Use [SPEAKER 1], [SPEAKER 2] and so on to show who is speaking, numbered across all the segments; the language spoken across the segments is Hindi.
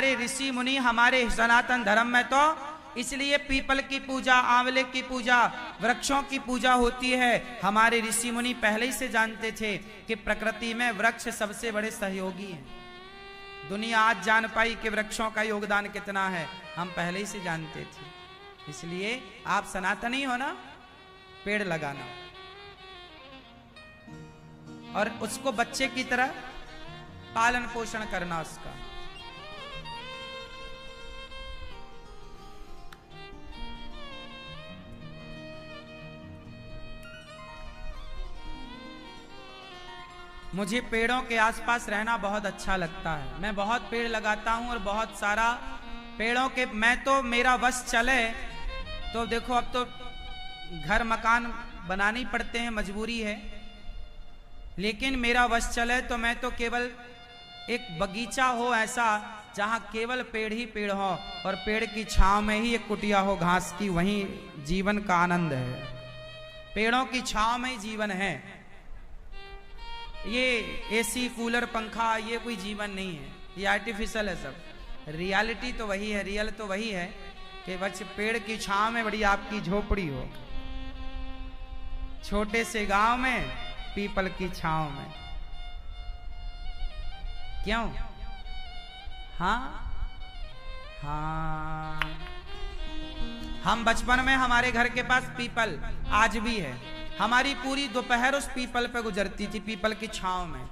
[SPEAKER 1] हमारे ऋषि मुनि, हमारे सनातन धर्म में तो इसलिए पीपल की पूजा, आंवले की पूजा, वृक्षों की पूजा होती है। हमारे ऋषि मुनि पहले ही से जानते थे कि प्रकृति में वृक्ष सबसे बड़े सहयोगी हैं। दुनिया आज जान पाई कि वृक्षों का योगदान कितना है, हम पहले ही से जानते थे। इसलिए आप सनातनी हो ना, पेड़ लगाना और उसको बच्चे की तरह पालन पोषण करना उसका। मुझे पेड़ों के आसपास रहना बहुत अच्छा लगता है। मैं बहुत पेड़ लगाता हूं और बहुत सारा पेड़ों के, मैं तो मेरा वश चले तो देखो, अब तो घर मकान बनाने पड़ते हैं, मजबूरी है, लेकिन मेरा वश चले तो मैं तो केवल एक बगीचा हो ऐसा जहां केवल पेड़ ही पेड़ हो और पेड़ की छांव में ही एक कुटिया हो घास की, वहीं जीवन का आनंद है। पेड़ों की छांव में ही जीवन है। ये एसी, कूलर, पंखा ये कोई जीवन नहीं है, ये आर्टिफिशियल है सब। रियलिटी तो वही है, रियल तो वही है कि बस पेड़ की छांव में बड़ी आपकी झोपड़ी हो, छोटे से गांव में पीपल की छांव में। क्यों? हाँ हाँ, हम बचपन में हमारे घर के पास पीपल आज भी है, हमारी पूरी दोपहर उस पीपल पे गुजरती थी, पीपल की छांव में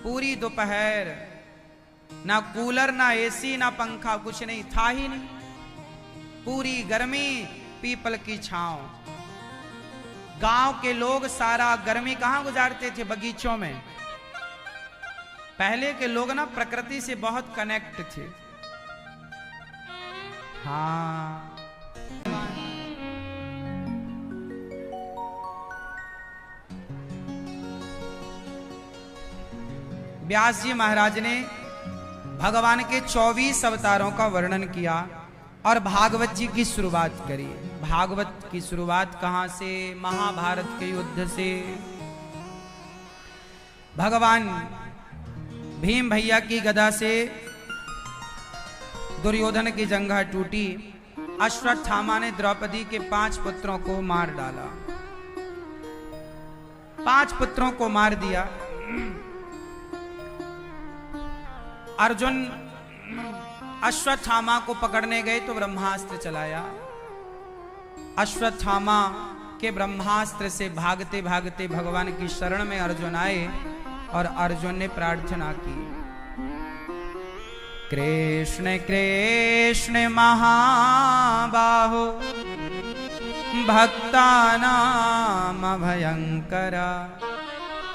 [SPEAKER 1] पूरी दोपहर। ना कूलर, ना एसी, ना पंखा, कुछ नहीं था ही नहीं, पूरी गर्मी पीपल की छांव। गांव के लोग सारा गर्मी कहां गुजारते थे? बगीचों में। पहले के लोग ना प्रकृति से बहुत कनेक्ट थे। हाँ, व्यास जी महाराज ने भगवान के 24 अवतारों का वर्णन किया और भागवत जी की शुरुआत करी। भागवत की शुरुआत कहां से? महाभारत के युद्ध से। भगवान भीम भैया की गदा से दुर्योधन की जंघा टूटी। अश्वत्थामा ने द्रौपदी के 5 पुत्रों को मार डाला, 5 पुत्रों को मार दिया। अर्जुन अश्वत्थामा को पकड़ने गए तो ब्रह्मास्त्र चलाया। अश्वत्थामा के ब्रह्मास्त्र से भागते भागते भगवान की शरण में अर्जुन आए और अर्जुन ने प्रार्थना की, कृष्ण कृष्ण महाबाहो भक्तानाम भयंकरा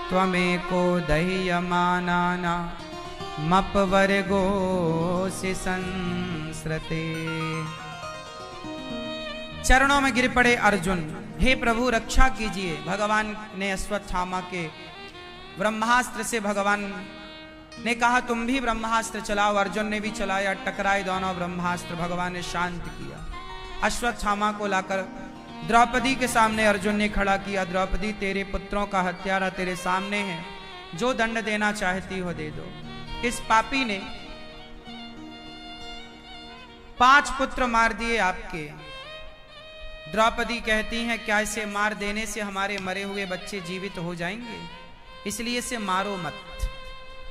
[SPEAKER 1] त्वमेको दह्यमानाना मपवर्गो से संस्रते। चरणों में गिर पड़े अर्जुन, हे प्रभु रक्षा कीजिए। भगवान ने अश्वत्थामा के ब्रह्मास्त्र से भगवान ने कहा तुम भी ब्रह्मास्त्र चलाओ। अर्जुन ने भी चलाया, टकराए दोनों ब्रह्मास्त्र। भगवान ने शांत किया। अश्वत्थामा को लाकर द्रौपदी के सामने अर्जुन ने खड़ा किया। द्रौपदी, तेरे पुत्रों का हत्यारा तेरे सामने है, जो दंड देना चाहती हो दे दो। इस पापी ने 5 पुत्र मार दिए आपके। द्रौपदी कहती हैं, क्या इसे मार देने से हमारे मरे हुए बच्चे जीवित हो जाएंगे? इसलिए इसे मारो मत,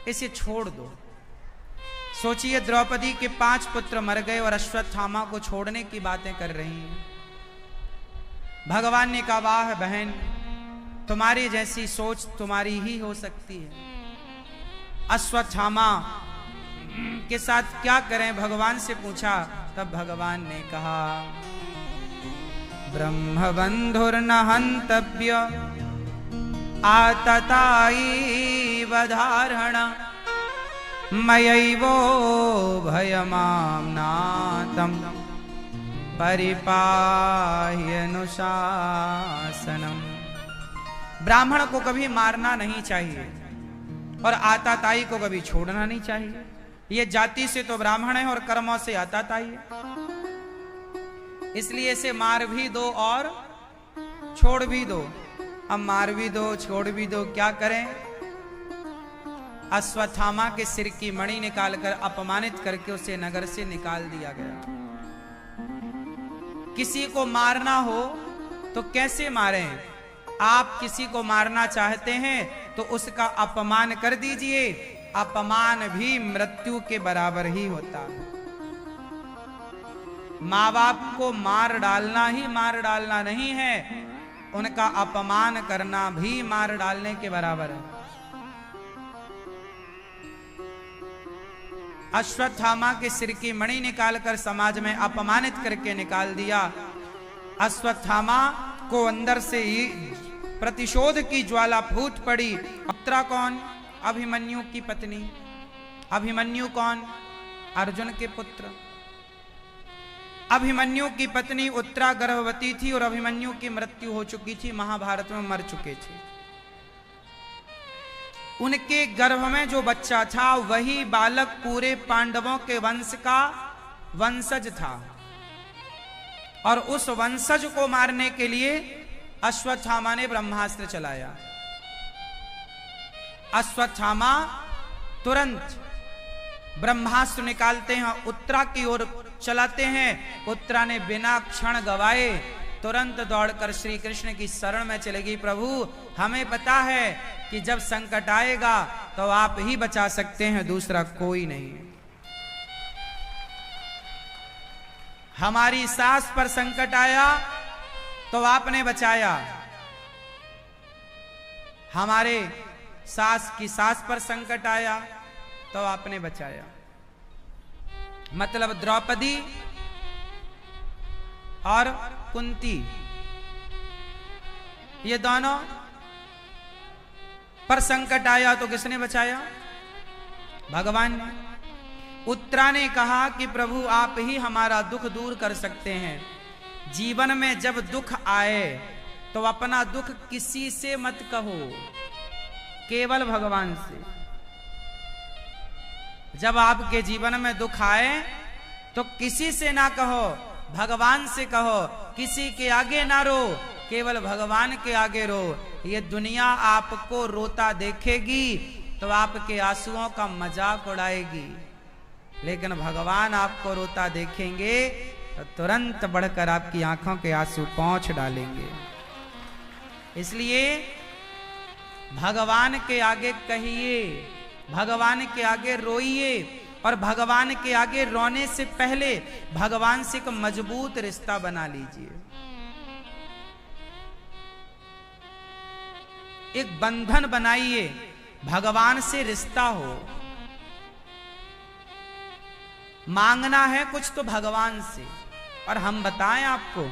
[SPEAKER 1] इसे छोड़ दो। सोचिए, द्रौपदी के 5 पुत्र मर गए और अश्वत्थामा को छोड़ने की बातें कर रही हैं। भगवान ने कहा, वाह बहन, तुम्हारी जैसी सोच तुम्हारी ही हो सकती है। अश्वत्थामा के साथ क्या करें? भगवान से पूछा। तब भगवान ने कहा, ब्रह्मबंधुर्न हंतव्य आतताई वधारण मयैवो भयमाम्नातं परिपाह्यनुशासनम। ब्राह्मण को कभी मारना नहीं चाहिए और आताताई को कभी छोड़ना नहीं चाहिए। ये जाति से तो ब्राह्मण है और कर्मों से आताताई है, इसलिए इसे मार भी दो और छोड़ भी दो। अब मार भी दो, छोड़ भी दो, क्या करें? अश्वत्थामा के सिर की मणि निकालकर अपमानित करके उसे नगर से निकाल दिया गया। किसी को मारना हो तो कैसे मारें? आप किसी को मारना चाहते हैं तो उसका अपमान कर दीजिए। अपमान भी मृत्यु के बराबर ही होता है। माँ बाप को मार डालना ही मार डालना नहीं है, उनका अपमान करना भी मार डालने के बराबर है। अश्वत्थामा के सिर की मणि निकालकर समाज में अपमानित करके निकाल दिया। अश्वत्थामा को अंदर से ही प्रतिशोध की ज्वाला फूट पड़ी। उत्तरा कौन? अभिमन्यु की पत्नी। अभिमन्यु कौन? अर्जुन के पुत्र। अभिमन्यु की पत्नी उत्तरा गर्भवती थी और अभिमन्यु की मृत्यु हो चुकी थी, महाभारत में मर चुके थे। उनके गर्भ में जो बच्चा था वही बालक पूरे पांडवों के वंश का वंशज था, और उस वंशज को मारने के लिए अश्वत्थामा ने ब्रह्मास्त्र चलाया। अश्वत्थामा तुरंत ब्रह्मास्त्र निकालते हैं, उत्तरा की ओर चलाते हैं। उत्तरा ने बिना क्षण गवाए तुरंत दौड़कर श्री कृष्ण की शरण में चलेगी। प्रभु, हमें पता है कि जब संकट आएगा तो आप ही बचा सकते हैं, दूसरा कोई नहीं। हमारी सास पर संकट आया तो आपने बचाया, हमारे सास की सास पर संकट आया तो आपने बचाया। मतलब द्रौपदी और कुंती, ये दोनों पर संकट आया तो किसने बचाया? भगवान ने। उत्तरा ने कहा कि प्रभु आप ही हमारा दुख दूर कर सकते हैं। जीवन में जब दुख आए तो अपना दुख किसी से मत कहो, केवल भगवान से। जब आपके जीवन में दुख आए तो किसी से ना कहो, भगवान से कहो। किसी के आगे ना रो, केवल भगवान के आगे रो। ये दुनिया आपको रोता देखेगी तो आपके आंसुओं का मजाक उड़ाएगी, लेकिन भगवान आपको रोता देखेंगे तो तुरंत बढ़कर आपकी आंखों के आंसू पोंछ डालेंगे। इसलिए भगवान के आगे कहिए, भगवान के आगे रोइए, और भगवान के आगे रोने से पहले भगवान से एक मजबूत रिश्ता बना लीजिए। एक बंधन बनाइए, भगवान से रिश्ता हो। मांगना है कुछ तो भगवान से, और हम बताएं आपको,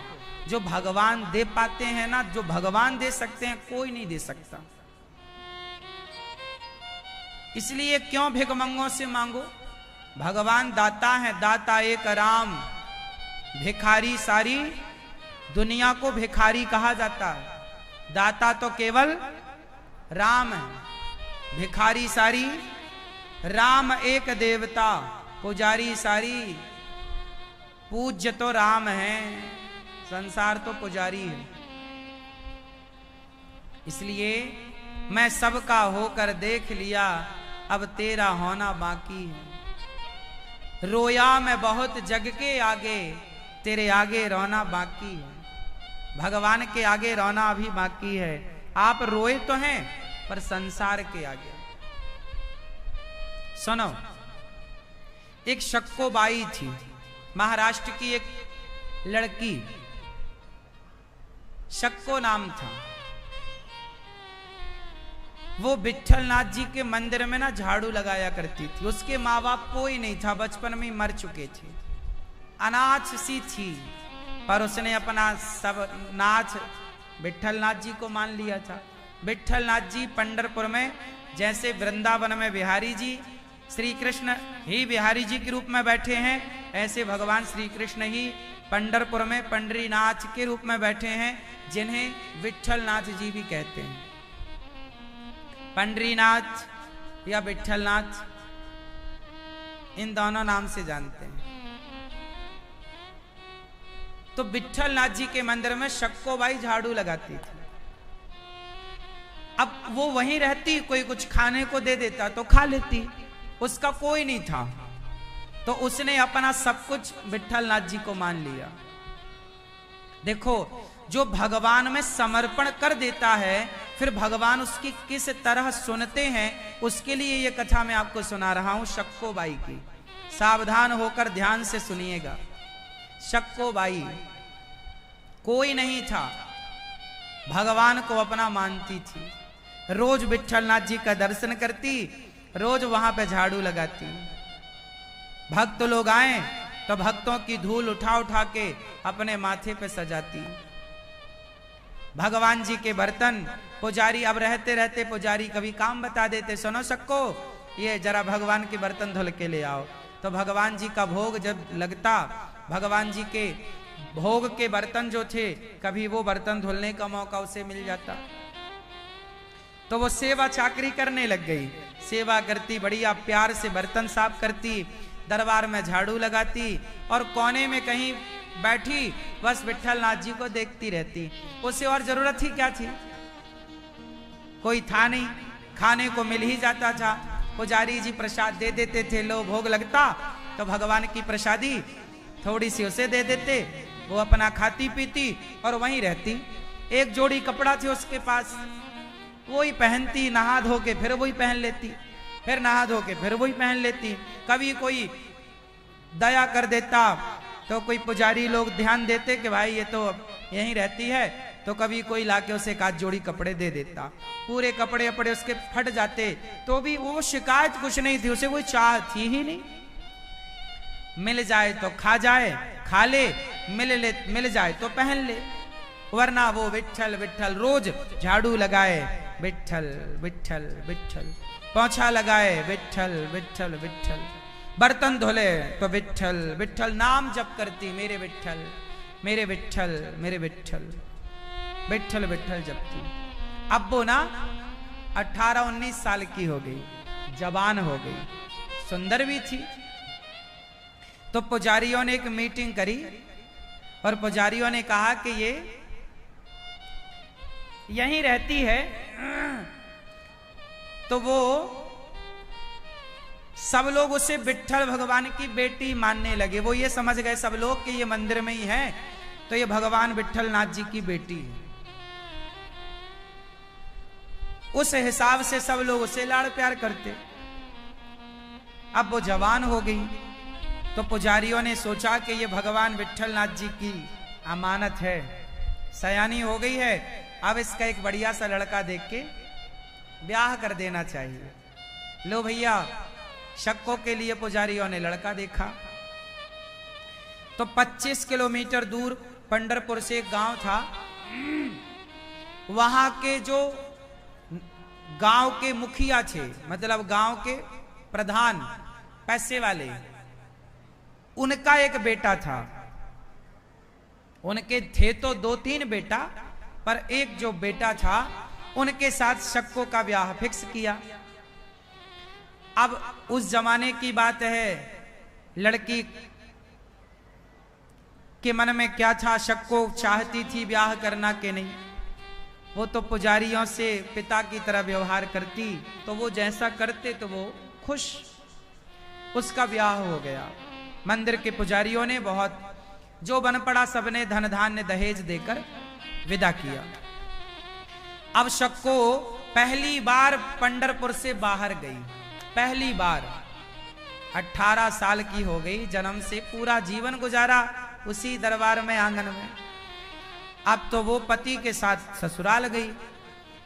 [SPEAKER 1] जो भगवान दे पाते हैं ना, जो भगवान दे सकते हैं कोई नहीं दे सकता। इसलिए क्यों भिखमंगों से मांगो? भगवान दाता है, दाता एक राम, भिखारी सारी दुनिया को भिखारी कहा जाता है। दाता तो केवल राम है, भिखारी सारी राम एक देवता, पुजारी सारी। पूज्य तो राम है, संसार तो पुजारी है। इसलिए मैं सबका होकर देख लिया, अब तेरा होना बाकी है। रोया मैं बहुत जग के आगे, तेरे आगे रोना बाकी है। भगवान के आगे रोना अभी बाकी है। आप रोए तो हैं पर संसार के आगे। सुनो, एक शक्कोबाई थी, महाराष्ट्र की एक लड़की, शक्को नाम था। वो विट्ठलनाथ जी के मंदिर में ना झाड़ू लगाया करती थी। उसके माँ बाप कोई नहीं था, बचपन में मर चुके थे, अनाथ सी थी, पर उसने अपना सब नाथ विट्ठलनाथ जी को मान लिया था। विट्ठलनाथ जी पंढरपुर में, जैसे वृंदावन में बिहारी जी श्री कृष्ण ही बिहारी जी के रूप में बैठे हैं, ऐसे भगवान श्री कृष्ण ही पंढरपुर में पंडरीनाथ के रूप में बैठे हैं, जिन्हें विट्ठलनाथ जी भी कहते हैं। पंडरीनाथ या विट्ठलनाथ, इन दोनों नाम से जानते हैं। तो विट्ठलनाथ जी के मंदिर में शक्कोबाई झाड़ू लगाती थी। अब वो वहीं रहती, कोई कुछ खाने को दे देता तो खा लेती, उसका कोई नहीं था, तो उसने अपना सब कुछ विट्ठल नाथ जी को मान लिया। देखो, जो भगवान में समर्पण कर देता है, फिर भगवान उसकी किस तरह सुनते हैं, उसके लिए ये कथा मैं आपको सुना रहा हूं शक्को बाई की। सावधान होकर ध्यान से सुनिएगा। शक्को बाई कोई नहीं था, भगवान को अपना मानती थी, रोज विट्ठल नाथ जी का दर्शन करती, रोज वहां पे झाड़ू लगाती। भक्त लोग आए तो भक्तों की धूल उठा उठा के अपने माथे पे सजाती। भगवान जी के बर्तन पुजारी, अब रहते रहते पुजारी कभी काम बता देते, सुनो सक्को, ये जरा भगवान के बर्तन धुल के ले आओ। तो भगवान जी का भोग जब लगता, भगवान जी के भोग के बर्तन जो थे, कभी वो बर्तन धुलने का मौका उसे मिल जाता, तो वो सेवा चाकरी करने लग गई। सेवा करती, बढ़िया प्यार से बर्तन साफ करती, दरबार में झाड़ू लगाती, और कोने में कहीं बैठी बस विट्ठल नाथ जी को देखती रहती। उसे और जरूरत ही क्या थी, कोई था नहीं, खाने को मिल ही जाता था। पुजारी जी प्रसाद दे देते थे, लो भोग लगता तो भगवान की प्रसादी थोड़ी सी उसे दे देते, वो अपना खाती पीती और वहीं रहती। एक जोड़ी कपड़ा थी उसके पास, वही पहनती, नहा धो के फिर वही पहन लेती, फिर नहा धो के फिर वही पहन लेती। कभी कोई दया कर देता तो कोई पुजारी लोग ध्यान देते कि भाई ये तो यहीं रहती है, तो कभी कोई लाके उसे एक आध जोड़ी कपड़े दे देता। पूरे कपड़े अपड़े उसके फट जाते तो भी वो शिकायत कुछ नहीं थी, उसे कोई चाह थी ही नहीं। मिल जाए तो खा जाए, खा ले, मिल जाए तो पहन ले, वरना वो विट्ठल विट्ठल रोज झाड़ू लगाए, विट्ठल विट्ठल विट्ठल, पोंछा लगाए, विट्ठल विट्ठल विट्ठल, बर्तन धोले तो विट्ठल विट्ठल, नाम जप करती, मेरे विट्ठल मेरे विट्ठल मेरे विट्ठल, विट्ठल विट्ठल जपती। अब वो ना 18-19 साल की हो गई, जवान हो गई, सुंदर भी थी। तो पुजारियों ने एक मीटिंग करी और पुजारियों ने कहा कि ये यहीं रहती है, तो वो सब लोग उसे विट्ठल भगवान की बेटी मानने लगे। वो ये समझ गए सब लोग कि ये मंदिर में ही है, तो ये भगवान विट्ठल नाथ जी की बेटी है। उस हिसाब से सब लोग उसे लाड़ प्यार करते। अब वो जवान हो गई, तो पुजारियों ने सोचा कि ये भगवान विट्ठल नाथ जी की अमानत है, सयानी हो गई है, अब इसका एक बढ़िया सा लड़का देख के ब्याह कर देना चाहिए। लो भैया, शक्को के लिए पुजारियों ने लड़का देखा। तो 25 किलोमीटर दूर पंढरपुर से एक गांव था, वहां के जो गांव के मुखिया थे, मतलब गांव के प्रधान, पैसे वाले, उनका एक बेटा था। उनके थे तो 2-3 बेटा, पर एक जो बेटा था उनके साथ शक्को का ब्याह फिक्स किया। अब उस जमाने की बात है, लड़की के मन में क्या था, शक्को चाहती थी ब्याह करना कि नहीं। वो तो पुजारियों से पिता की तरह व्यवहार करती, तो वो जैसा करते तो वो खुश। उसका ब्याह हो गया। मंदिर के पुजारियों ने बहुत जो बन पड़ा सबने धन धान्य दहेज देकर विदा किया। अब शक्को पहली बार पंढरपुर से बाहर गई, पहली बार। 18 साल की हो गई, जन्म से पूरा जीवन गुजारा उसी दरबार में, आंगन में। अब तो वो पति के साथ ससुराल गई।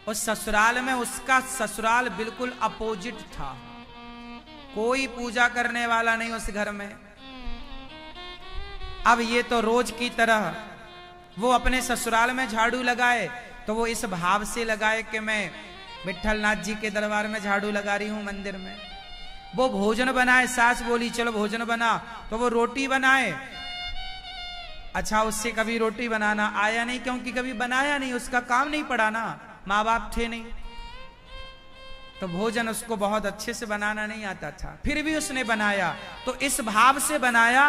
[SPEAKER 1] उस ससुराल में, उसका ससुराल बिल्कुल अपोजिट था, कोई पूजा करने वाला नहीं उस घर में। अब ये तो रोज की तरह वो अपने ससुराल में झाड़ू लगाए, तो वो इस भाव से लगाए कि मैं विट्ठल नाथ जी के दरबार में झाड़ू लगा रही हूं मंदिर में। वो भोजन बनाए, सास बोली चलो भोजन बना, तो वो रोटी बनाए। अच्छा, उससे कभी रोटी बनाना आया नहीं, क्योंकि कभी बनाया नहीं, उसका काम नहीं पड़ा ना, माँ बाप थे नहीं, तो भोजन उसको बहुत अच्छे से बनाना नहीं आता था। फिर भी उसने बनाया, तो इस भाव से बनाया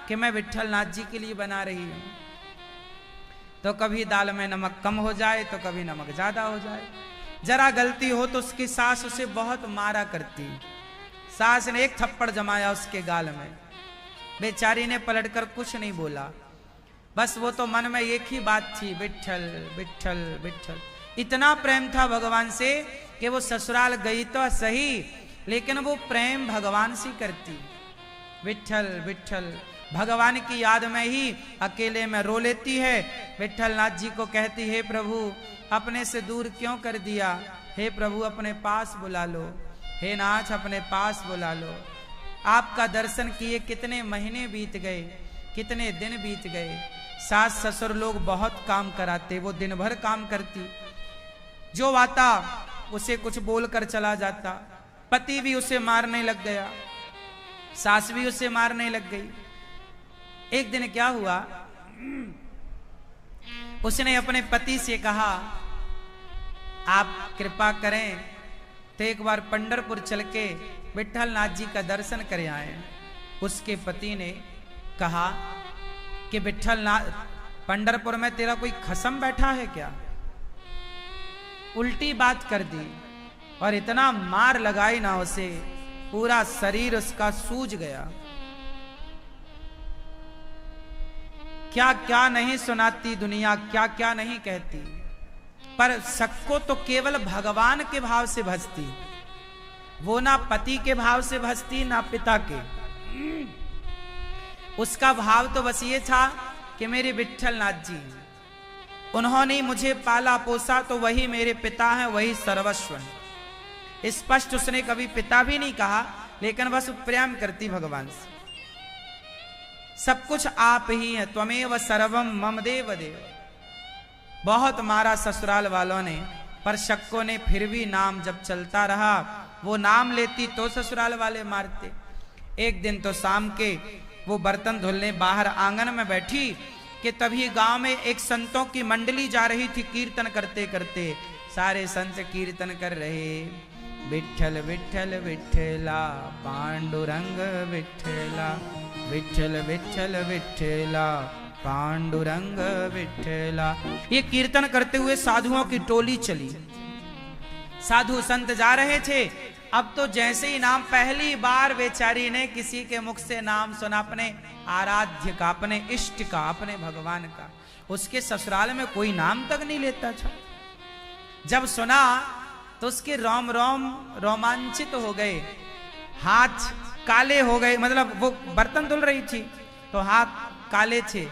[SPEAKER 1] कि मैं विट्ठल नाथ जी के लिए बना रही हूं। तो कभी दाल में नमक कम हो जाए, तो कभी नमक ज्यादा हो जाए, जरा गलती हो तो उसकी सास उसे बहुत मारा करती। सास ने एक थप्पड़ जमाया उसके गाल में, बेचारी ने पलटकर कुछ नहीं बोला, बस वो तो मन में एक ही बात थी, विट्ठल विट्ठल विट्ठल। इतना प्रेम था भगवान से कि वो ससुराल गई तो सही, लेकिन वो प्रेम भगवान से करती। विट्ठल विट्ठल भगवान की याद में ही अकेले में रो लेती है। विट्ठल नाथ जी को कहती है, प्रभु अपने से दूर क्यों कर दिया, हे प्रभु अपने पास बुला लो, हे नाथ अपने पास बुला लो। आपका दर्शन किए कितने महीने बीत गए, कितने दिन बीत गए। सास ससुर लोग बहुत काम कराते, वो दिन भर काम करती, जो आता उसे कुछ बोलकर चला जाता। पति भी उसे मारने लग गया, सास भी उसे मारने लग गई। एक दिन क्या हुआ, उसने अपने पति से कहा, आप कृपा करें तो एक बार पंढरपुर चल के विट्ठल नाथ जी का दर्शन कर आए। उसके पति ने कहा कि विट्ठल नाथ पंढरपुर में तेरा कोई खसम बैठा है क्या। उल्टी बात कर दी और इतना मार लगाई ना उसे, पूरा शरीर उसका सूज गया। क्या क्या नहीं सुनाती दुनिया, क्या क्या नहीं कहती, पर सबको तो केवल भगवान के भाव से भजती, वो ना पति के भाव से भजती ना पिता के। उसका भाव तो बस ये था कि मेरे विट्ठल नाथ जी, उन्होंने मुझे पाला पोसा तो वही मेरे पिता हैं, वही सर्वस्व है। स्पष्ट उसने कभी पिता भी नहीं कहा, लेकिन बस प्रेम करती भगवान से। सब कुछ आप ही हैं, त्वमेव सर्वम मम देव देव। बहुत मारा ससुराल वालों ने, पर शक्कों ने फिर भी नाम जब चलता रहा, वो नाम लेती तो ससुराल वाले मारते। एक दिन तो शाम के वो बर्तन धुलने बाहर आंगन में बैठी कि तभी गांव में एक संतों की मंडली जा रही थी कीर्तन करते करते। सारे संत कीर्तन कर रहे, विट्ठल विट्ठल विट्ठला पांडुरंग विट्ठला, विट्ठल विट्ठल विट्ठला पांडुरंग विट्ठला। ये कीर्तन करते हुए साधुओं की टोली चली। साधु संत जा रहे थे। अब तो जैसे ही नाम, पहली बार बेचारी ने किसी के मुख से नाम सुना, अपने आराध्य का, अपने इष्ट का, अपने भगवान का। उसके ससुराल में कोई नाम तक नहीं लेता था। जब सुना तो उसके रोम रोम रोमांचित हो गए, हाथ काले हो गए। मतलब वो बर्तन धुल रही थी तो हाथ काले थे,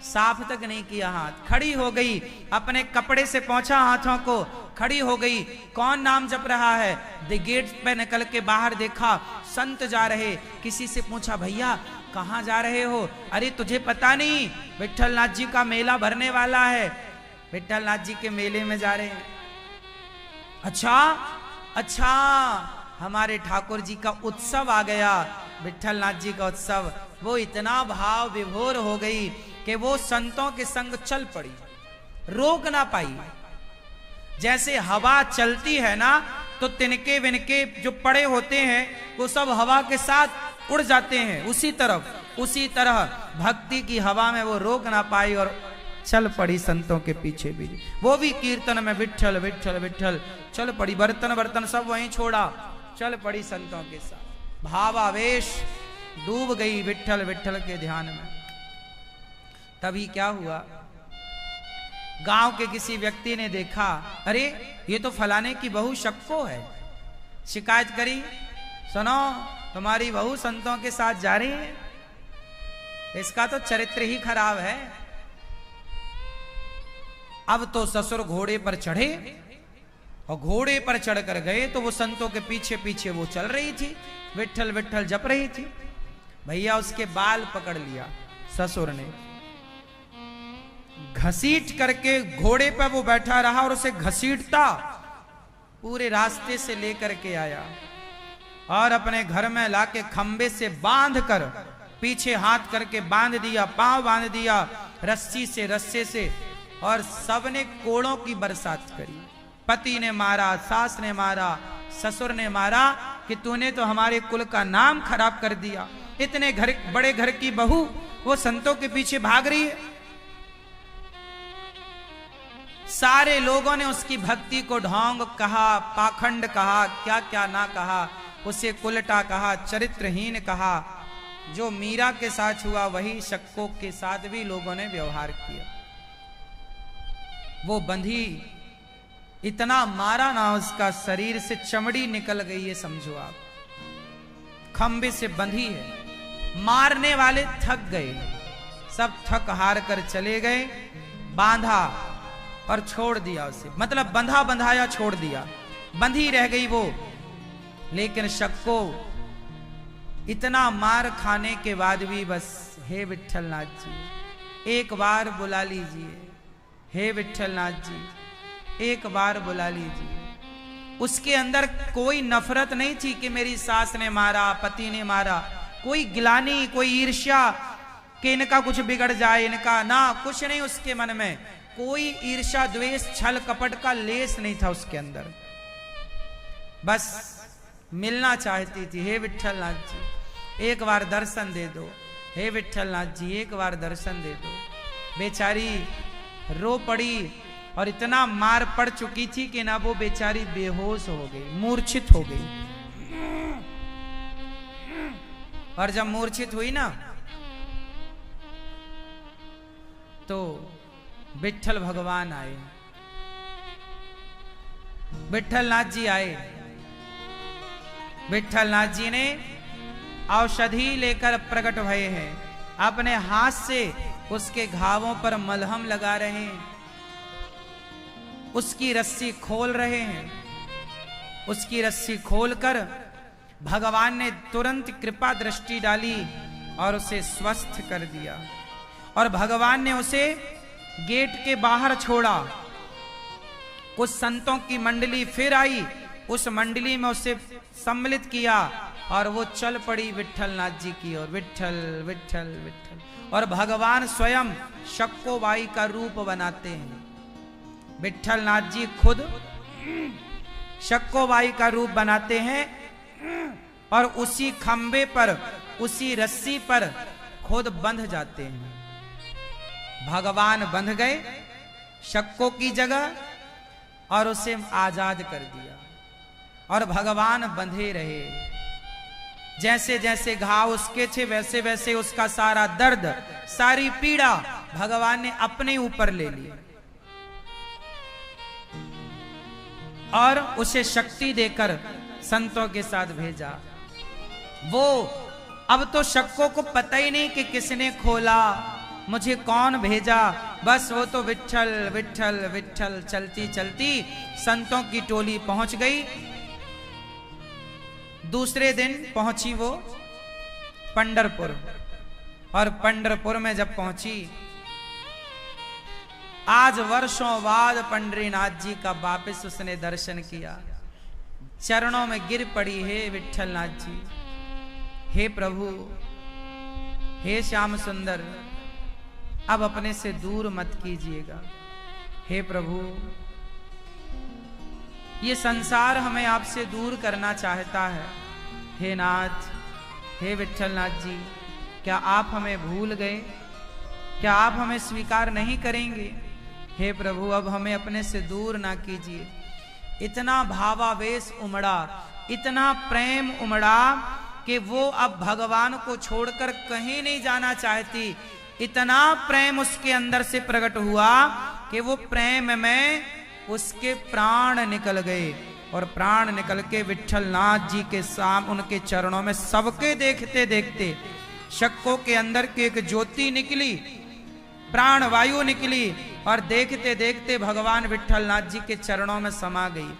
[SPEAKER 1] साफ तक नहीं किया हाथ। खड़ी हो गई, अपने कपड़े से पोंछा हाथों को, खड़ी हो गई। कौन नाम जप रहा है? द गेट पे निकल के बाहर देखा, संत जा रहे। किसी से पूछा, भैया कहाँ जा रहे हो? अरे तुझे पता नहीं, विट्ठल नाथ जी का मेला भरने वाला है, विट्ठल नाथ जी के मेले में जा रहे हैं। अच्छा अच्छा, हमारे ठाकुर जी का उत्सव आ गया, विट्ठल नाथ जी का उत्सव। वो इतना भाव विभोर हो गई कि वो संतों के संग चल पड़ी, रोक ना पाई। जैसे हवा चलती है ना, तो तिनके विनके जो पड़े होते हैं वो सब हवा के साथ उड़ जाते हैं उसी तरफ। उसी तरह भक्ति की हवा में वो रोक ना पाई और चल पड़ी संतों के पीछे भी। वो भी कीर्तन में विट्ठल विट्ठल विट्ठल चल पड़ी। बर्तन बर्तन सब वहीं छोड़ा, चल पड़ी संतों के साथ। भावावेश डूब गई विट्ठल विट्ठल के ध्यान में। तभी क्या हुआ, गांव के किसी व्यक्ति ने देखा, अरे ये तो फलाने की बहू शक्को है। शिकायत करी, सुनो तुम्हारी बहू संतों के साथ जा रही है, इसका तो चरित्र ही खराब है। अब तो ससुर घोड़े पर चढ़े और घोड़े पर चढ़कर गए तो वो संतों के पीछे पीछे वो चल रही थी, विट्ठल विट्ठल जप रही थी। भैया उसके बाल पकड़ लिया ससुर ने, घसीट करके घोड़े पर वो बैठा रहा और उसे घसीटता पूरे रास्ते से लेकर के आया और अपने घर में लाके खंबे से बांध कर पीछे हाथ करके बांध दिया, पांव बांध दिया रस्सी से, रस्से से, और सबने कोड़ों की बरसात करी। पति ने मारा, सास ने मारा, ससुर ने मारा कि तूने तो हमारे कुल का नाम खराब कर दिया। इतने घर, बड़े घर की बहू वो संतों के पीछे भाग रही है। सारे लोगों ने उसकी भक्ति को ढोंग कहा, पाखंड कहा, क्या क्या ना कहा, उसे कुलटा कहा, चरित्रहीन कहा। जो मीरा के साथ हुआ वही शक्कों के साथ भी लोगों ने व्यवहार किया। वो बंधी इतना मारा ना, उसका शरीर से चमड़ी निकल गई है, समझो आप। खंबे से बंधी है। मारने वाले थक गए, सब थक हार कर चले गए। बांधा और छोड़ दिया उसे, मतलब बंधा बंधाया छोड़ दिया, बंधी रह गई वो। लेकिन शक्को इतना मार खाने के बाद भी बस, हे विट्ठलनाथ जी एक बार बुला लीजिए, हे विट्ठलनाथ जी एक बार बुला लीजिए। उसके अंदर कोई नफरत नहीं थी कि मेरी सास ने मारा, पति ने मारा, कोई गिलानी, कोई ईर्ष्या कि इनका कुछ बिगड़ जाए, इनका ना, कुछ नहीं उसके मन में। कोई ईर्ष्या, द्वेष, छल कपट का लेस नहीं था उसके अंदर। बस मिलना चाहती थी, हे विट्ठलनाथ जी एक बार दर्शन दे दो, हे विट्ठलनाथ जी एक बार दर्शन दे दो। बेचारी रो पड़ी और इतना मार पड़ चुकी थी कि ना वो बेचारी बेहोश हो गई, मूर्छित हो गई। और जब मूर्छित हुई ना तो विट्ठल भगवान आए, विट्ठलनाथ जी आए। विट्ठलनाथ जी ने औषधि लेकर प्रकट भये हैं, अपने हाथ से उसके घावों पर मलहम लगा रहे हैं, उसकी रस्सी खोल रहे हैं। उसकी रस्सी खोलकर भगवान ने तुरंत कृपा दृष्टि डाली और उसे स्वस्थ कर दिया। और भगवान ने उसे गेट के बाहर छोड़ा। कुछ संतों की मंडली फिर आई, उस मंडली में उसे सम्मिलित किया और वो चल पड़ी विट्ठलनाथ जी की ओर, विट्ठल विट्ठल विट्ठल। और भगवान स्वयं शक्कोबाई का रूप बनाते हैं। विट्ठलनाथ जी खुद शक्कोबाई का रूप बनाते हैं और उसी खंबे पर, उसी रस्सी पर खुद बंध जाते हैं। भगवान बंध गए शक्को की जगह और उसे आजाद कर दिया और भगवान बंधे रहे। जैसे जैसे घाव उसके थे वैसे वैसे उसका सारा दर्द, सारी पीड़ा भगवान ने अपने ऊपर ले ली और उसे शक्ति देकर संतों के साथ भेजा। वो अब तो शक्कों को पता ही नहीं कि किसने खोला, मुझे कौन भेजा, बस वो तो विट्ठल विट्ठल विट्ठल चलती चलती संतों की टोली पहुंच गई। दूसरे दिन पहुंची वो पंढरपुर और पंढरपुर में जब पहुंची, आज वर्षों बाद पंढरीनाथ जी का वापस उसने दर्शन किया, चरणों में गिर पड़ी, हे विट्ठलनाथ जी, हे प्रभु, हे श्याम सुंदर, अब अपने से दूर मत कीजिएगा। हे प्रभु, ये संसार हमें आपसे दूर करना चाहता है। हे नाथ, हे विट्ठलनाथ जी, क्या आप हमें भूल गए? क्या आप हमें स्वीकार नहीं करेंगे? हे प्रभु, अब हमें अपने से दूर ना कीजिए। इतना भावावेश उमड़ा, इतना प्रेम उमड़ा कि वो अब भगवान को छोड़कर कहीं नहीं जाना चाहती। इतना प्रेम उसके अंदर से प्रकट हुआ कि वो प्रेम में उसके प्राण निकल गए और प्राण निकल के विट्ठलनाथ जी के सामने उनके चरणों में सबके देखते देखते शक्कों के अंदर की एक ज्योति निकली, प्राण वायु निकली और देखते देखते भगवान विट्ठलनाथ जी के चरणों में समा गई।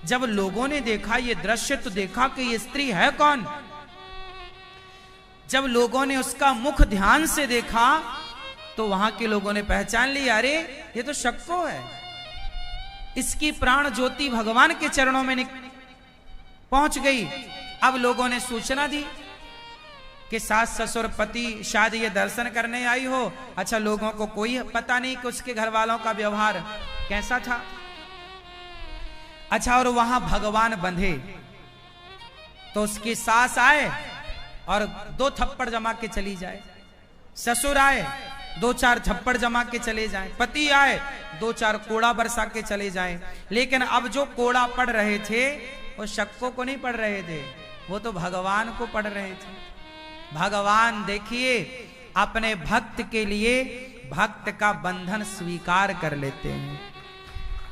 [SPEAKER 1] जब लोगों ने देखा ये दृश्य तो देखा कि ये स्त्री है कौन। जब लोगों ने उसका मुख ध्यान से देखा तो वहां के लोगों ने पहचान लिया, अरे ये तो शक्को है। इसकी प्राण ज्योति भगवान के चरणों में पहुंच गई। अब लोगों ने सूचना दी कि सास ससुर पति शायद ये दर्शन करने आई हो। अच्छा, लोगों को कोई पता नहीं कि उसके घर वालों का व्यवहार कैसा था। अच्छा, और वहां भगवान बंधे तो उसकी सास आए और 2 थप्पड़ जमा के चली जाए, ससुर आए दो चार थप्पड़ जमा के चले जाएं, पति आए दो चार कोड़ा बरसा के चले जाएं। लेकिन अब जो कोड़ा पड़ रहे थे वो शक्को को नहीं पड़ रहे थे, वो तो भगवान को पड़ रहे थे। भगवान देखिए अपने भक्त के लिए भक्त का बंधन स्वीकार कर लेते हैं।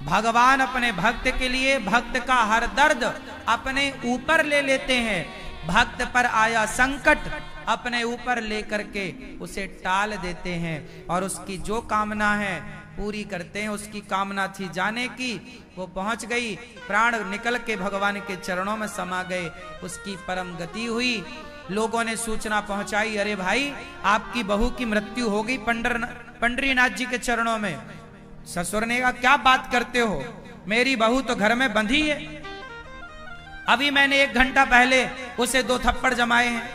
[SPEAKER 1] भगवान अपने भक्त के लिए भक्त का हर दर्द अपने ऊपर ले लेते हैं। भक्त पर आया संकट अपने ऊपर लेकर के उसे टाल देते हैं और उसकी जो कामना है पूरी करते हैं। उसकी कामना थी जाने की, वो पहुंच गई, प्राण निकल के भगवान के चरणों में समा गए, उसकी परम गति हुई। लोगों ने सूचना पहुंचाई, अरे भाई आपकी बहू की मृत्यु हो गई पंडरीनाथ जी के चरणों में। ससुर ने कहा क्या बात करते हो, मेरी बहू तो घर में बंधी है, अभी मैंने 1 घंटा पहले उसे 2 थप्पड़ जमाए हैं।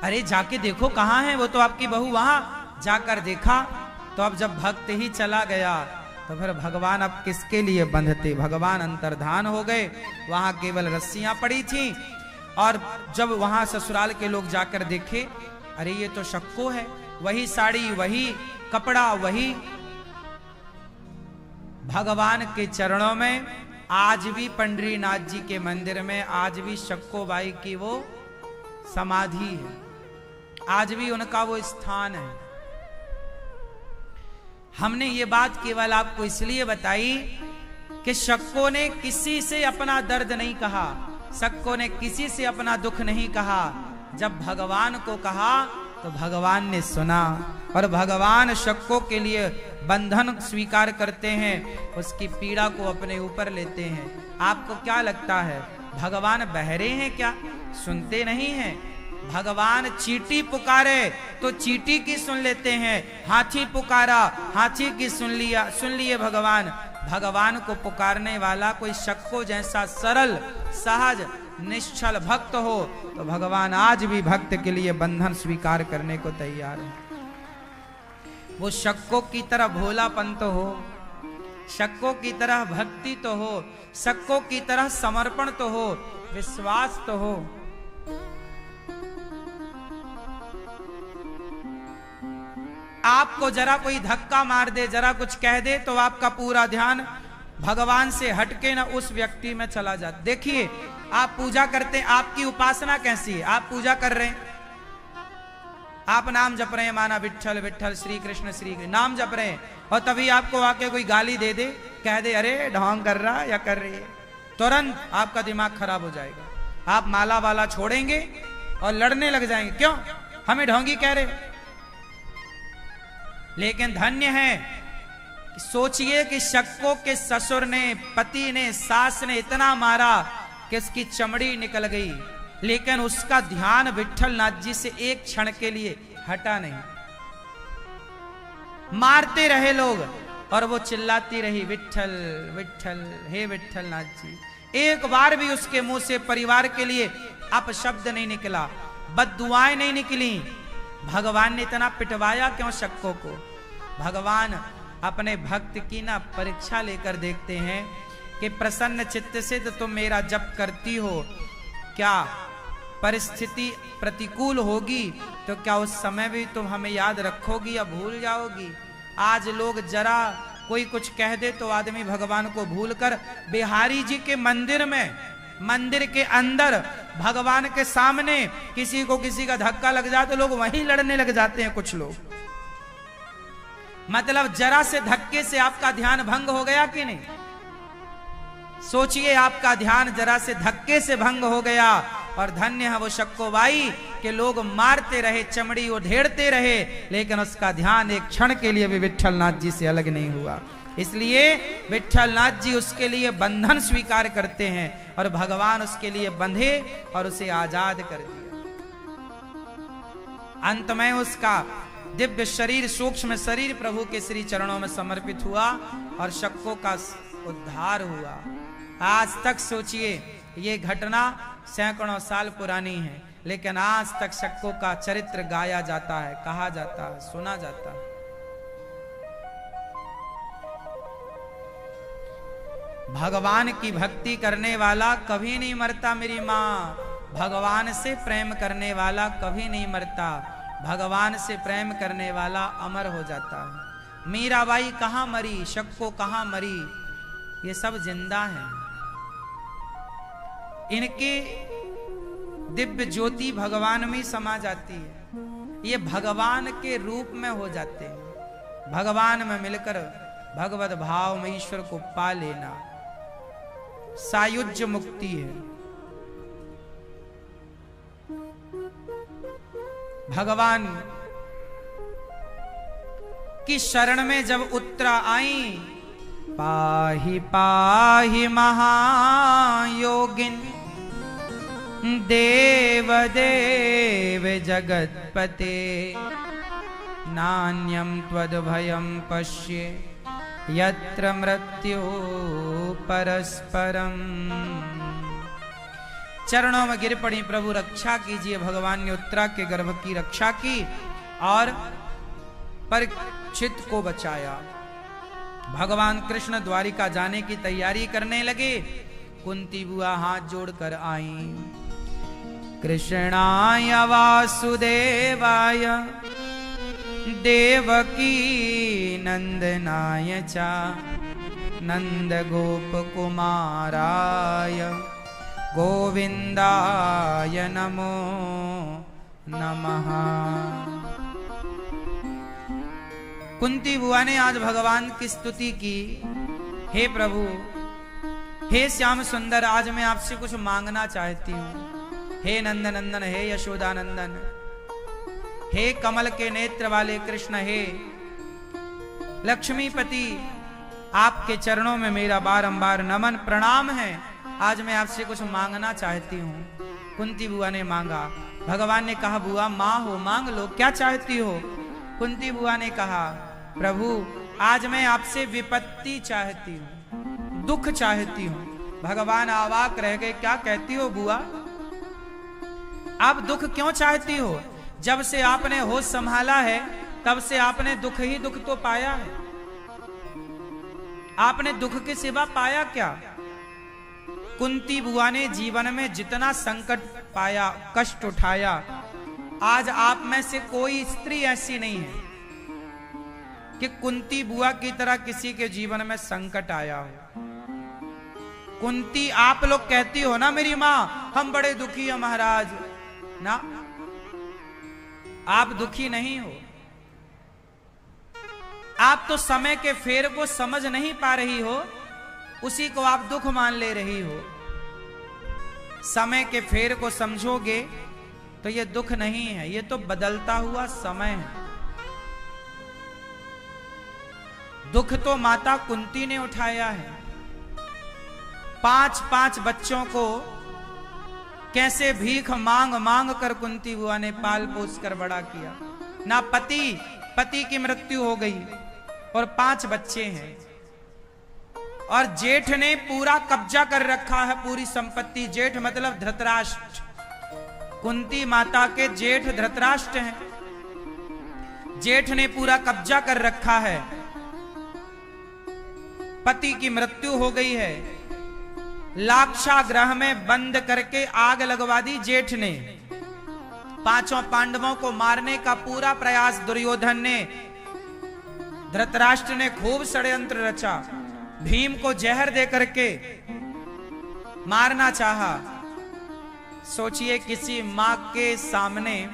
[SPEAKER 1] अरे जाके देखो कहाँ है वो, तो आपकी बहू वहां। जाकर देखा तो अब जब भक्त ही चला गया तो फिर भगवान अब किसके लिए बंधते। भगवान अंतर्धान हो गए, वहां केवल रस्सियां पड़ी थी। और जब वहां ससुराल के लोग जाकर देखे, अरे ये तो शक्को है, वही साड़ी वही कपड़ा वही। भगवान के चरणों में आज भी पंडरीनाथ जी के मंदिर में आज भी शक्को बाई की वो समाधि है, आज भी उनका वो स्थान है। हमने ये बात केवल आपको इसलिए बताई कि शक्को ने किसी से अपना दर्द नहीं कहा, शक्को ने किसी से अपना दुख नहीं कहा। जब भगवान को कहा तो भगवान ने सुना और भगवान शक्को के लिए बंधन स्वीकार करते हैं, उसकी पीड़ा को अपने ऊपर लेते हैं। आपको क्या लगता है भगवान बहरे हैं क्या, सुनते नहीं हैं? भगवान चींटी पुकारे तो चींटी की सुन लेते हैं, हाथी पुकारा हाथी की सुन लिए भगवान। भगवान को पुकारने वाला कोई शक्को जैसा सरल सहज निश्चल भक्त हो तो भगवान आज भी भक्त के लिए बंधन स्वीकार करने को तैयार है। वो शक्को की तरह भोलापन तो हो, शक्को की तरह भक्ति तो हो, शक्को की तरह समर्पण तो हो, विश्वास तो हो। आपको जरा कोई धक्का मार दे, जरा कुछ कह दे तो आपका पूरा ध्यान भगवान से हटके ना उस व्यक्ति में चला जाता। देखिए आप पूजा करते हैं, आपकी उपासना कैसी है? आप पूजा कर रहे हैं, आप नाम जप रहे हैं, माना विठ्ठल विठ्ठल श्री कृष्ण नाम जप रहे हैं, और तभी आपको आके कोई गाली दे दे, कह दे अरे ढोंग कर रहा या कर रही है, तुरंत आपका दिमाग खराब हो जाएगा। आप माला वाला छोड़ेंगे और लड़ने लग जाएंगे, क्यों हमें ढोंगी कह रहे। लेकिन धन्य है, सोचिए कि शक्को के ससुर ने, पति ने, सास ने इतना मारा कि उसकी चमड़ी निकल गई, लेकिन उसका ध्यान विठ्ठल नाथ जी से एक क्षण के लिए हटा नहीं। मारते रहे लोग और वो चिल्लाती रही विठ्ठल विठ्ठल, हे विठ्ठल नाथ जी। एक बार भी उसके मुंह से परिवार के लिए अपशब्द नहीं निकला, बद्दुआएं नहीं निकली। भगवान ने इतना पिटवाया क्यों शक्को को? भगवान अपने भक्त की ना परीक्षा लेकर देखते हैं कि प्रसन्न चित्त से तो तुम मेरा जप करती हो, क्या परिस्थिति प्रतिकूल होगी तो क्या उस समय भी तुम हमें याद रखोगी या भूल जाओगी? आज लोग जरा कोई कुछ कह दे तो आदमी भगवान को भूलकर बिहारी जी के मंदिर में, मंदिर के अंदर भगवान के सामने किसी को किसी का धक्का लग जाए तो लोग वहीं लड़ने लग जाते हैं कुछ लोग। मतलब जरा से धक्के से आपका ध्यान भंग हो गया कि नहीं? सोचिए आपका ध्यान जरा से धक्के से भंग हो गया। और धन्य है वो शक्को बाई के लोग मारते रहे, चमड़ी उधेड़ते रहे, लेकिन उसका ध्यान एक क्षण के लिए भी विठ्ठल नाथ जी से अलग नहीं हुआ। इसलिए विठ्ठल नाथ जी उसके लिए बंधन स्वीकार करते हैं और भगवान उसके लिए बंधे और उसे आजाद कर दिया। अंत में उसका दिव्य शरीर, सूक्ष्म शरीर प्रभु के श्री चरणों में समर्पित हुआ और शक्को का उद्धार हुआ। आज तक सोचिए, ये घटना सैकड़ों साल पुरानी है, लेकिन आज तक शक्को का चरित्र गाया जाता है, कहा जाता है, सुना जाता है। भगवान की भक्ति करने वाला कभी नहीं मरता मेरी माँ, भगवान से प्रेम करने वाला कभी नहीं मरता। भगवान से प्रेम करने वाला अमर हो जाता है। मीराबाई कहां मरी, शक्को कहां मरी, ये सब जिंदा हैं। इनके दिव्य ज्योति भगवान में समा जाती है। ये भगवान के रूप में हो जाते हैं। भगवान में मिलकर भगवत भाव में ईश्वर को पा लेना सायुज्य मुक्ति है। भगवान की शरण में जब उत्तरा आई, पाहि पाहि महायोगिन देव देव जगत्पते, नान्यं त्वद्भयं पश्ये यत्र मृत्यु परस्परम। चरणों में गिर पड़ी, प्रभु रक्षा कीजिए। भगवान ने उत्तरा के गर्भ की रक्षा की और परीक्षित को बचाया। भगवान कृष्ण द्वारिका जाने की तैयारी करने लगे। कुंती बुआ हाथ जोड़कर आई। कृष्णाय वासुदेवाय देवकी नंदनाय च नंद गोप कुमाराय गोविंदाय नमो नमः। कुंती बुआ ने आज भगवान की स्तुति की। हे प्रभु, हे श्याम सुंदर, आज मैं आपसे कुछ मांगना चाहती हूँ। हे नंद नंदन, हे यशोदा नंदन, हे कमल के नेत्र वाले कृष्ण, हे लक्ष्मीपति, आपके चरणों में मेरा बारंबार नमन प्रणाम है। आज मैं आपसे कुछ मांगना चाहती हूँ। कुंती बुआ ने मांगा। भगवान ने कहा, बुआ माँ हो, मांग लो, क्या चाहती हो? कुंती बुआ ने कहा, प्रभु आज मैं आपसे विपत्ति चाहती हूँ, दुख चाहती हूँ। भगवान अवाक रह गए, क्या कहती हो बुआ? आप दुख क्यों चाहती हो? जब से आपने होश संभाला है तब से आपने दुख ही दुख तो पाया है। आपने दुख के सिवा पाया क्या? कुंती बुआ ने जीवन में जितना संकट पाया, कष्ट उठाया, आज आप में से कोई स्त्री ऐसी नहीं है कि कुंती बुआ की तरह किसी के जीवन में संकट आया हो। कुंती, आप लोग कहती हो ना मेरी माँ, हम बड़े दुखी हैं महाराज, ना, आप दुखी नहीं हो। आप तो समय के फेर को समझ नहीं पा रही हो, उसी को आप दुख मान ले रही हो। समय के फेर को समझोगे तो ये दुख नहीं है, ये तो बदलता हुआ समय है। दुख तो माता कुंती ने उठाया है। 5-5 बच्चों को कैसे भीख मांग मांग कर कुंती बुआ ने पाल पोस कर बड़ा किया। ना पति की मृत्यु हो गई और 5 बच्चे हैं, और जेठ ने पूरा कब्जा कर रखा है पूरी संपत्ति। जेठ मतलब धृतराष्ट्र, कुंती माता के जेठ धृतराष्ट्र हैं। जेठ ने पूरा कब्जा कर रखा है। पति की मृत्यु हो गई है, लाक्षागृह में बंद करके आग लगवा दी जेठ ने। 5 पांडवों को मारने का पूरा प्रयास दुर्योधन ने, धृतराष्ट्र ने खूब षड्यंत्र रचा। भीम को जहर दे करके मारना चाहा। सोचिए, किसी मां के सामने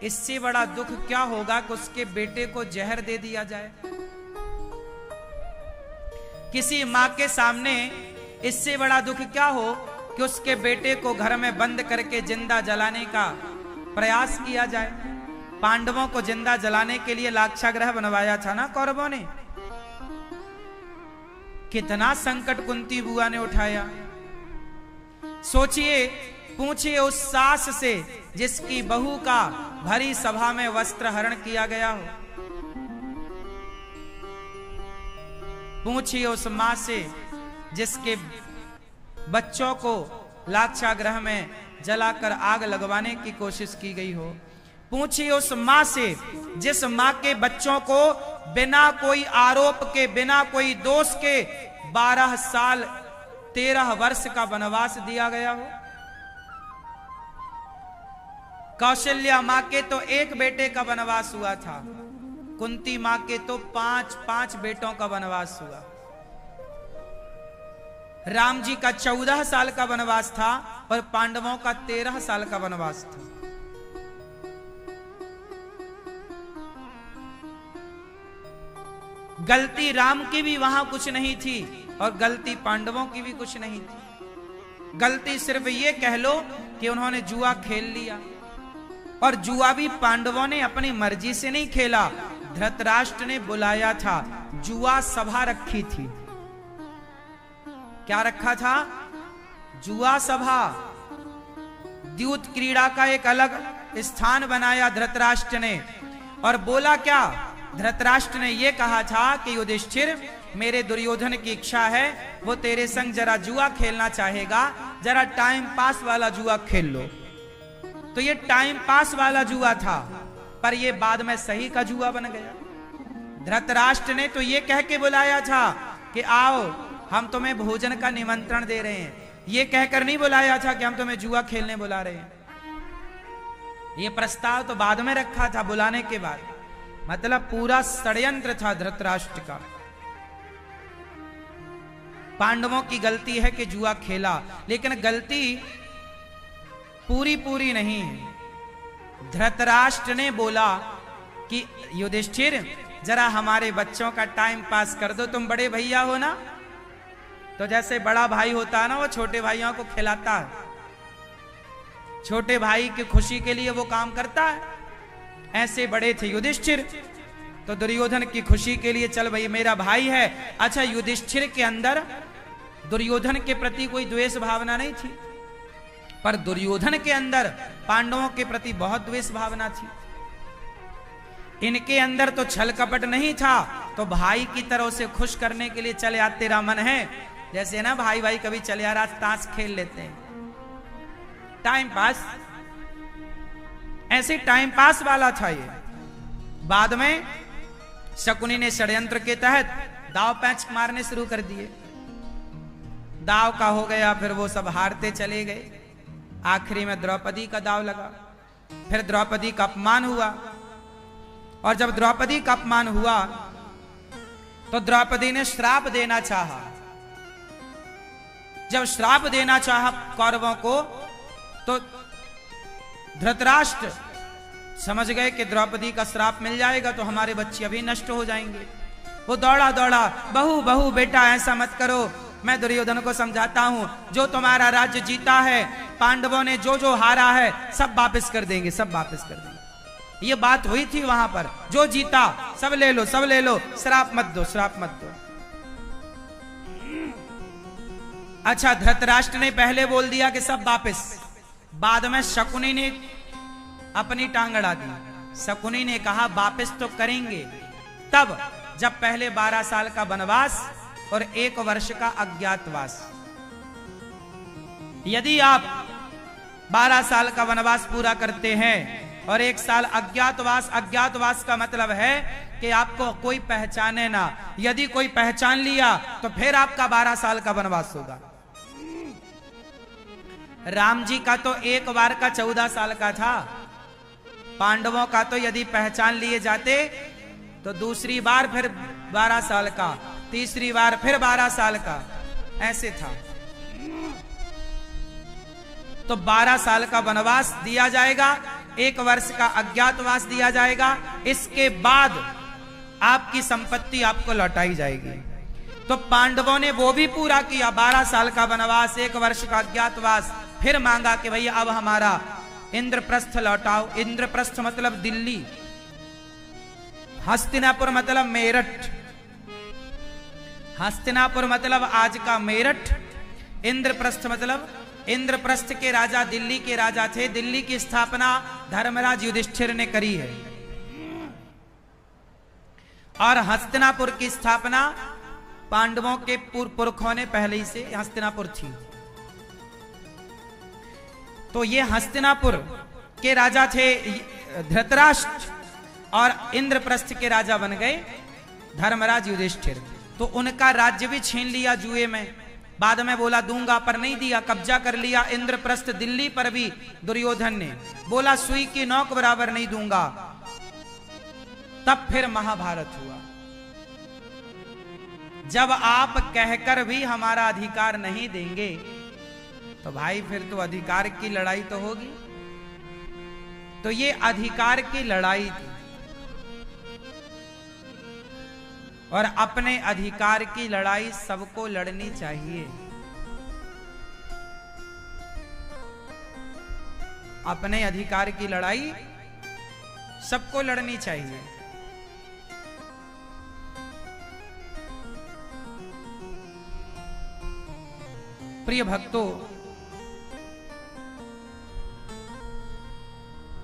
[SPEAKER 1] इससे बड़ा दुख क्या होगा कि उसके बेटे को जहर दे दिया जाए। किसी मां के सामने इससे बड़ा दुख क्या हो कि उसके बेटे को घर में बंद करके जिंदा जलाने का प्रयास किया जाए। पांडवों को जिंदा जलाने के लिए लाक्षागृह बनवाया था ना कौरवों ने। कितना संकट कुंती बुआ ने उठाया। सोचिए, पूछिए उस सास से जिसकी बहू का भरी सभा में वस्त्र हरण किया गया हो। पूछिए उस मां से जिसके बच्चों को लाक्षागृह में जलाकर आग लगवाने की कोशिश की गई हो। पूछिए उस मां से जिस मां के बच्चों को बिना कोई आरोप के, बिना कोई दोष के 12 साल 13 वर्ष का वनवास दिया गया हो। कौशल्या माँ के तो एक बेटे का वनवास हुआ था, कुंती माँ के तो 5 बेटों का वनवास हुआ। राम जी का 14 साल का वनवास था और पांडवों का 13 साल का वनवास था। गलती राम की भी वहां कुछ नहीं थी और गलती पांडवों की भी कुछ नहीं थी। गलती सिर्फ ये कह लो कि उन्होंने जुआ खेल लिया, और जुआ भी पांडवों ने अपनी मर्जी से नहीं खेला, धृतराष्ट्र ने बुलाया था। जुआ सभा रखी थी। क्या रखा था? जुआ सभा। द्यूत क्रीड़ा का एक अलग स्थान बनाया धृतराष्ट्र ने, और बोला क्या? धृतराष्ट्र ने यह कहा था कि युधिष्ठिर, मेरे दुर्योधन की इच्छा है, वो तेरे संग जरा जुआ खेलना चाहेगा, जरा टाइम पास वाला जुआ खेल लो। तो ये टाइम पास वाला जुआ था, पर ये बाद में सही का जुआ बन गया। धृतराष्ट्र ने तो ये कह के बुलाया था कि आओ, हम तुम्हें भोजन का निमंत्रण दे रहे हैं, ये कहकर नहीं बुलाया था कि हम तुम्हें जुआ खेलने बुला रहे हैं। ये प्रस्ताव तो बाद में रखा था, बुलाने के बाद। मतलब पूरा षड्यंत्र था धृतराष्ट्र का। पांडवों की गलती है कि जुआ खेला, लेकिन गलती पूरी नहीं है। धृतराष्ट्र ने बोला कि युधिष्ठिर, जरा हमारे बच्चों का टाइम पास कर दो, तुम बड़े भैया हो ना, तो जैसे बड़ा भाई होता है ना, वो छोटे भाइयों को खिलाता है, छोटे भाई की खुशी के लिए वो काम करता है, ऐसे बड़े थे युधिष्ठिर। तो दुर्योधन की खुशी के लिए, चल भाई मेरा भाई है। अच्छा, युधिष्ठिर के अंदर दुर्योधन के प्रति कोई द्वेष भावना नहीं थी, पर दुर्योधन के अंदर पांडवों के प्रति बहुत द्वेष भावना थी। इनके अंदर तो छल कपट नहीं था, तो भाई की तरह उसे खुश करने के लिए, चले आ तेरा मन है, जैसे ना भाई भाई कभी चले आ रहा ताश खेल लेते हैं, टाइम पास, ऐसे टाइम पास वाला था ये। बाद में शकुनी ने षड्यंत्र के तहत दाव पैंच मारने शुरू कर दिए। दाव का हो गया, फिर वो सब हारते चले गए। आखिरी में द्रौपदी का दाव लगा, फिर द्रौपदी का अपमान हुआ, और जब द्रौपदी का अपमान हुआ तो द्रौपदी ने श्राप देना चाहा। जब श्राप देना चाहा कौरवों को, तो धृतराष्ट्र समझ गए कि द्रौपदी का श्राप मिल जाएगा तो हमारे बच्चे अभी नष्ट हो जाएंगे। वो दौड़ा दौड़ा, बहू बहू बेटा ऐसा मत करो, मैं दुर्योधन को समझाता हूं, जो तुम्हारा राज्य जीता है, पांडवों ने जो जो हारा है सब वापस कर देंगे, सब वापस कर देंगे। ये बात हुई थी वहां पर, जो जीता सब ले लो, सब ले लो, श्राप मत दो, श्राप मत दो। अच्छा, धृतराष्ट्र ने पहले बोल दिया कि सब वापस, बाद में शकुनी ने अपनी टांग अड़ा दी। शकुनी ने कहा वापस तो करेंगे तब जब पहले 12 साल का वनवास और 1 वर्ष का अज्ञातवास। यदि आप 12 साल का वनवास पूरा करते हैं और 1 साल अज्ञातवास, अज्ञातवास का मतलब है कि आपको कोई पहचाने ना, यदि कोई पहचान लिया तो फिर आपका 12 साल का वनवास होगा। राम जी का तो 1 बार का 14 साल का था, पांडवों का तो यदि पहचान लिए जाते तो दूसरी बार फिर 12 साल का, तीसरी बार फिर 12 साल का, ऐसे था। तो 12 साल का वनवास दिया जाएगा, 1 वर्ष का अज्ञातवास दिया जाएगा, इसके बाद आपकी संपत्ति आपको लौटाई जाएगी। तो पांडवों ने वो भी पूरा किया, 12 साल का वनवास, 1 वर्ष का अज्ञातवास, फिर मांगा कि भैया अब हमारा इंद्रप्रस्थ लौटाओ। इंद्रप्रस्थ मतलब दिल्ली, हस्तिनापुर मतलब मेरठ, हस्तिनापुर मतलब आज का मेरठ, इंद्रप्रस्थ मतलब, इंद्रप्रस्थ के राजा दिल्ली के राजा थे। दिल्ली की स्थापना धर्मराज युधिष्ठिर ने करी है, और हस्तिनापुर की स्थापना पांडवों के पुरखों ने पहले ही से हस्तिनापुर थी। तो ये हस्तिनापुर के राजा थे धृतराष्ट्र, और इंद्रप्रस्थ के राजा बन गए धर्मराज युधिष्ठिर। तो उनका राज्य भी छीन लिया जुए में, बाद में बोला दूंगा, पर नहीं दिया, कब्जा कर लिया इंद्रप्रस्थ दिल्ली पर भी दुर्योधन ने। बोला सुई की नोक बराबर नहीं दूंगा। तब फिर महाभारत हुआ। जब आप कहकर भी हमारा अधिकार नहीं देंगे तो भाई फिर तो अधिकार की लड़ाई तो होगी। तो ये अधिकार की लड़ाई थी, और अपने अधिकार की लड़ाई सबको लड़नी चाहिए। अपने अधिकार की लड़ाई सबको लड़नी चाहिए। प्रिय भक्तों,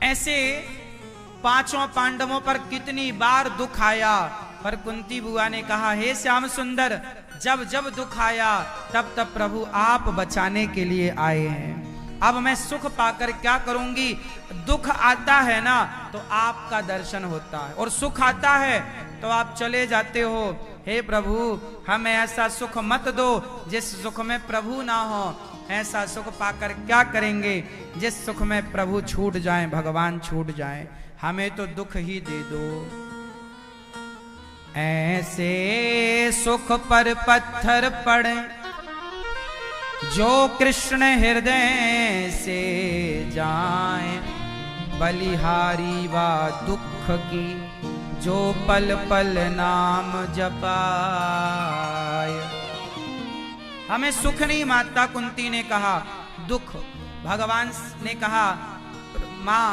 [SPEAKER 1] ऐसे पांचों पांडवों पर कितनी बार दुख आया, पर कुंती बुआ ने कहा हे श्याम सुंदर, जब जब दुख आया तब तब प्रभु आप बचाने के लिए आए हैं। अब मैं सुख पाकर क्या करूंगी? दुख आता है ना तो आपका दर्शन होता है, और सुख आता है तो आप चले जाते हो। हे प्रभु, हमें ऐसा सुख मत दो जिस सुख में प्रभु ना हो। ऐसा सुख पाकर क्या करेंगे जिस सुख में प्रभु छूट जाए, भगवान छूट जाए। हमें तो दुख ही दे दो। ऐसे सुख पर पत्थर पड़े जो कृष्ण हृदय से जाए, बलिहारी वा दुख की जो पल पल नाम जपाए। हमें सुख नहीं, माता कुंती ने कहा दुख। भगवान ने कहा मां,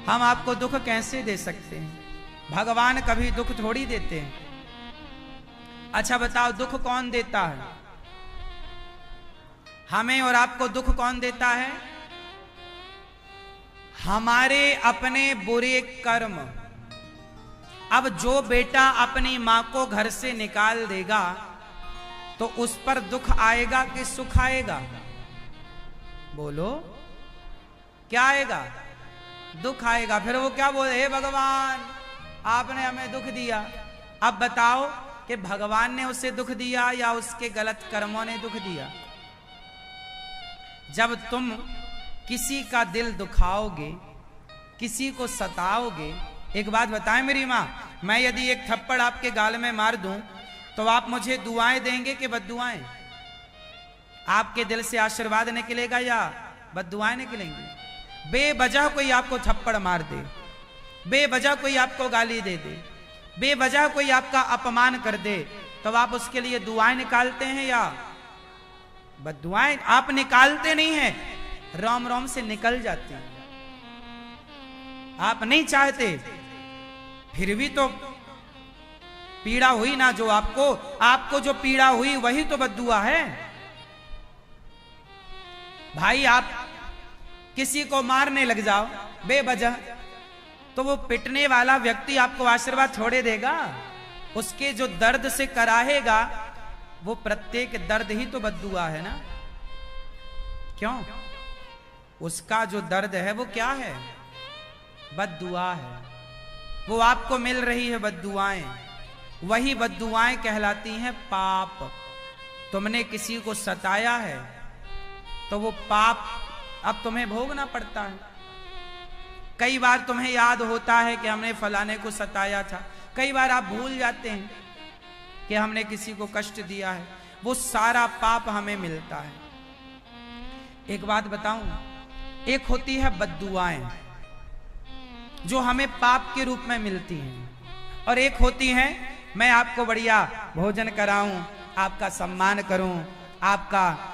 [SPEAKER 1] हम आपको दुख कैसे दे सकते हैं? भगवान कभी दुख थोड़ी देते हैं। अच्छा बताओ, दुख कौन देता है? हमें और आपको दुख कौन देता है? हमारे अपने बुरे कर्म। अब जो बेटा अपनी मां को घर से निकाल देगा तो उस पर दुख आएगा कि सुख आएगा? बोलो, क्या आएगा? दुख आएगा। फिर वो क्या बोले, हे भगवान आपने हमें दुख दिया। अब बताओ कि भगवान ने उसे दुख दिया या उसके गलत कर्मों ने दुख दिया? जब तुम किसी का दिल दुखाओगे, किसी को सताओगे, एक बात बताएं मेरी मां, मैं यदि एक थप्पड़ आपके गाल में मार दूं तो आप मुझे दुआएं देंगे कि बद्दुआएं? आपके दिल से आशीर्वाद निकलेगा या बद्दुआएं निकलेंगी? बेवजह कोई आपको थप्पड़ मार दे, बेवजह कोई आपको गाली दे दे, बेवजह कोई आपका अपमान कर दे, तो आप उसके लिए दुआएं निकालते हैं या बद्दुआएं? आप निकालते नहीं हैं, रोम रोम से निकल जाती हैं। आप नहीं चाहते, फिर भी तो पीड़ा हुई ना। जो आपको जो पीड़ा हुई वही तो बद्दुआ है। भाई आप किसी को मारने लग जाओ बेवजह, तो वो पिटने वाला व्यक्ति आपको आशीर्वाद छोड़े देगा? उसके जो दर्द से कराहेगा वो प्रत्येक दर्द ही तो बद्दुआ है ना। क्यों? उसका जो दर्द है वो क्या है? बद्दुआ है। वो आपको मिल रही है बद्दुआएं, वही बद्दुआएं कहलाती हैं पाप। तुमने किसी को सताया है तो वो पाप अब तुम्हें भोगना पड़ता है। कई बार तुम्हें याद होता है कि हमने फलाने को सताया था, कई बार आप भूल जाते हैं कि हमने किसी को कष्ट दिया है, वो सारा पाप हमें मिलता है। एक बात बताऊं, एक होती है बद्दुआएं जो हमें पाप के रूप में मिलती हैं, और एक होती है मैं आपको बढ़िया भोजन कराऊं, आपका सम्मान करूं, आपका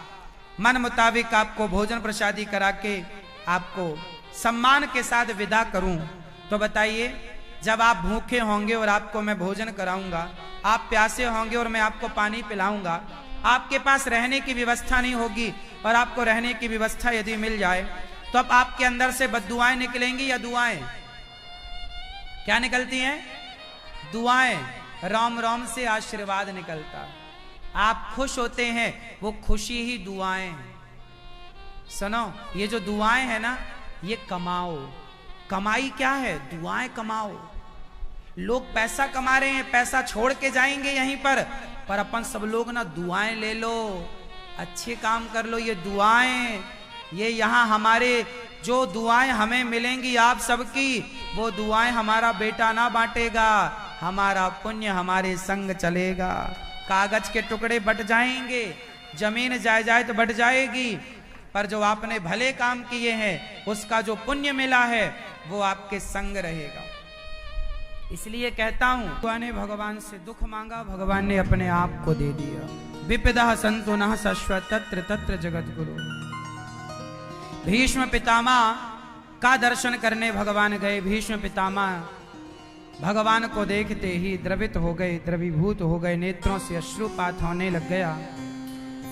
[SPEAKER 1] मन मुताबिक आपको भोजन प्रसादी करा के आपको सम्मान के साथ विदा करूं। तो बताइए, जब आप भूखे होंगे और आपको मैं भोजन कराऊंगा, आप प्यासे होंगे और मैं आपको पानी पिलाऊंगा, आपके पास रहने की व्यवस्था नहीं होगी, और आपको रहने की व्यवस्था यदि मिल जाए तो अब आपके अंदर से बद्दुआएं निकलेंगी या दुआएं? क्या निकलती हैं? दुआएं। राम राम से आशीर्वाद निकलता है। आप खुश होते हैं, वो खुशी ही दुआएं हैं। सुनो, ये जो दुआएं है ना, ये कमाओ। कमाई क्या है? दुआएं कमाओ। लोग पैसा कमा रहे हैं, पैसा छोड़ के जाएंगे यहीं पर अपन सब लोग ना दुआएं ले लो, अच्छे काम कर लो। ये दुआएं, ये यहाँ हमारे जो दुआएं हमें मिलेंगी आप सबकी, वो दुआएं हमारा बेटा ना बांटेगा, हमारा पुण्य हमारे संग चलेगा। कागज के टुकड़े बट जाएंगे, जमीन जायदाद बट जाएगी, पर जो आपने भले काम किए हैं उसका जो पुण्य मिला है वो आपके संग रहेगा। इसलिए कहता हूं, दुआ ने भगवान से दुख मांगा, भगवान ने अपने आप को दे दिया। विपदा संतो न शश्वत तत्र तत्र जगत गुरु। भीष्म पितामह का दर्शन करने भगवान गए। भीष्म पितामह भगवान को देखते ही द्रवित हो गए, द्रवीभूत हो गए, नेत्रों से अश्रुपात होने लग गया।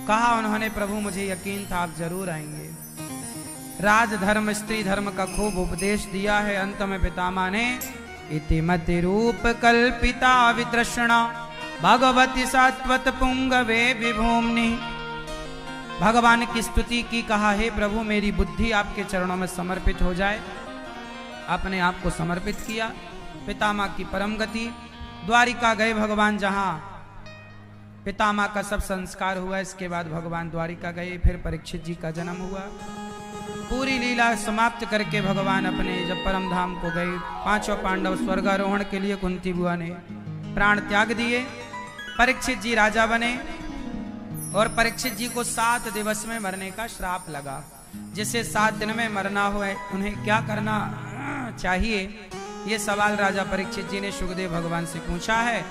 [SPEAKER 1] कहा उन्होंने, प्रभु मुझे यकीन था आप जरूर आएंगे। राजधर्म स्त्री धर्म का खूब उपदेश दिया है। अंत में पितामह ने इतिमति रूप कल्पिता वितृष्णा भगवती सात्वत पुंगवे विभूमनि। भगवान की स्तुति की, कहा हे प्रभु मेरी बुद्धि आपके चरणों में समर्पित हो जाए। अपने आप को समर्पित किया। पितामह की परम गति, द्वारिका गए भगवान, जहां पितामह का सब संस्कार हुआ। इसके बाद भगवान द्वारिका गए। फिर परीक्षित जी का जन्म हुआ। पूरी लीला समाप्त करके भगवान अपने जब परम धाम को गए, पांचों पांडव स्वर्गारोहण के लिए कुंती बुआ ने प्राण त्याग दिए। परीक्षित जी राजा बने और परीक्षित जी को 7 दिवस में मरने का श्राप लगा। जिसे 7 दिन में मरना हो उन्हें क्या करना चाहिए, ये सवाल राजा परीक्षित जी ने सुखदेव भगवान से पूछा है।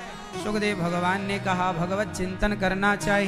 [SPEAKER 1] सुखदेव भगवान ने कहा भगवत चिंतन करना चाहिए।